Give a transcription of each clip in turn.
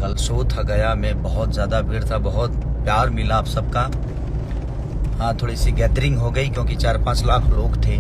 कल शो था गया में, बहुत ज़्यादा भीड़ था, बहुत प्यार मिला आप सबका। हाँ, थोड़ी सी गैदरिंग हो गई क्योंकि 4-5 लाख लोग थे।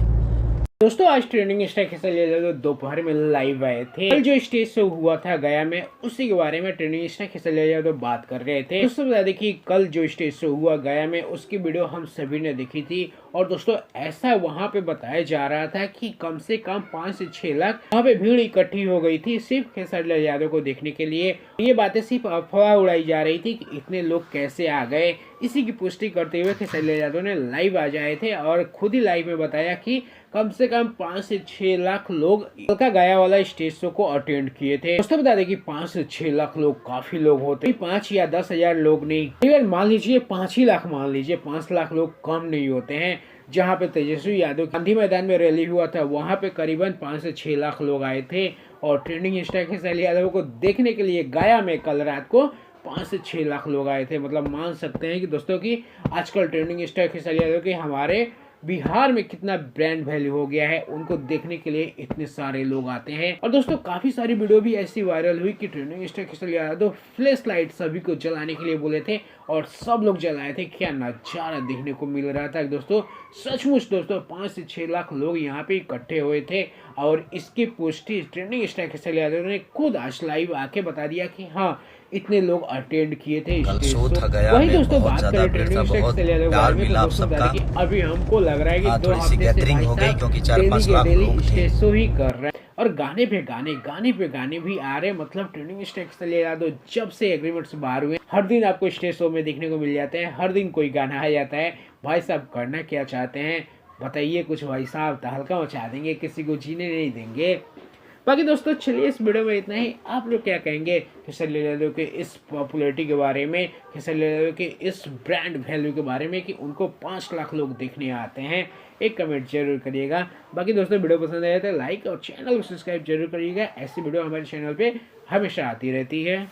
दोस्तों आज ट्रेंडिंग स्टार खिसलिया यादव दोपहर में लाइव आए थे। कल जो स्टेज शो हुआ था गया में, उसी के बारे में ट्रेंडिंग स्टार खिसलिया यादव बात कर रहे थे। दोस्तों बता दें कि कल जो स्टेज शो हुआ गया में, उसकी वीडियो हम सभी ने देखी थी। और दोस्तों ऐसा वहां पे बताया जा रहा था कि कम से कम 5 से 6 लाख वहां पे भीड़ इकट्ठी हो गई थी सिर्फ खिसलिया यादव को देखने के लिए। ये बातें सिर्फ अफवाह उड़ाई जा रही थी कि इतने लोग कैसे आ गए। इसी की पुष्टि करते हुए खिसलिया यादव ने लाइव आ जाए थे और खुद ही लाइव में बताया कि कम से कम 5 से 6 लाख लोग कल का गया वाला स्टेज शो को अटेंड किए थे। दोस्तों बता दें कि 5 से 6 लाख लोग काफी लोग होते, 5 या 10,000 लोग नहीं, मान लीजिए 5 ही लाख, मान लीजिए 5 लाख लोग कम नहीं होते हैं। जहां पे तेजस्वी यादव गांधी मैदान में रैली हुआ था, वहां पे करीबन 5 से 6 लाख लोग आए थे। और ट्रेंडिंग स्टार खिसलिया यादव को देखने के लिए गया में कल रात को 5 से 6 लाख लोग आए थे। मतलब मान सकते हैं कि दोस्तों की आजकल ट्रेंडिंग स्टार खिसलिया यादव के हमारे बिहार में कितना ब्रांड वैल्यू हो गया है, उनको देखने के लिए इतने सारे लोग आते हैं। और दोस्तों काफी सारी वीडियो भी ऐसी वायरल हुई कि trending star Khisliya Yadav flash light सभी को जलाने के लिए बोले थे और सब लोग जलाए थे। क्या नजारा देखने को मिल रहा था दोस्तों, सचमुच दोस्तों 5 से 6 लाख लोग यहाँ पे इकट्ठे हुए थे। और इसकी पुष्टि ट्रेंडिंग स्टार खिसलिया यादव ने खुद आज लाइव आके बता दिया कि हाँ इतने लोग अटेंड किए थे स्टेज शो। वही दोस्तों बात करें ट्रेंडिंग स्टार खिसलिया यादव के बारे में, तो दोस्तों बता दें कि अभी हमको लग रहा है कि 2 हफ्ते से भाई साहब डेली स्टेज शो ही कर रहे हैं और गाने पे गाने भी आ रहे हैं। मतलब ट्रेंडिंग स्टार खिसलिया यादव जब से एग्रीमेंट से बाहर हुए, हर दिन आपको स्टेज शो में देखने को मिल जाते हैं, हर दिन कोई गाना आ जाता है। भाई साहब करना क्या चाहते हैं बताइए कुछ, भाई साहब तहलका मचा देंगे, किसी को जीने नहीं देंगे। बाकी दोस्तों चलिए इस वीडियो में इतना ही। आप लोग क्या कहेंगे खिसलिया यादव के इस पॉपुलैरिटी के बारे में, खिसलिया यादव के इस ब्रांड वैल्यू के बारे में कि उनको 5 लाख लोग देखने आते हैं? एक कमेंट जरूर करिएगा। बाकी दोस्तों वीडियो पसंद आया तो लाइक और चैनल को सब्सक्राइब जरूर करिएगा। ऐसी वीडियो हमारे चैनल पे हमेशा आती रहती है।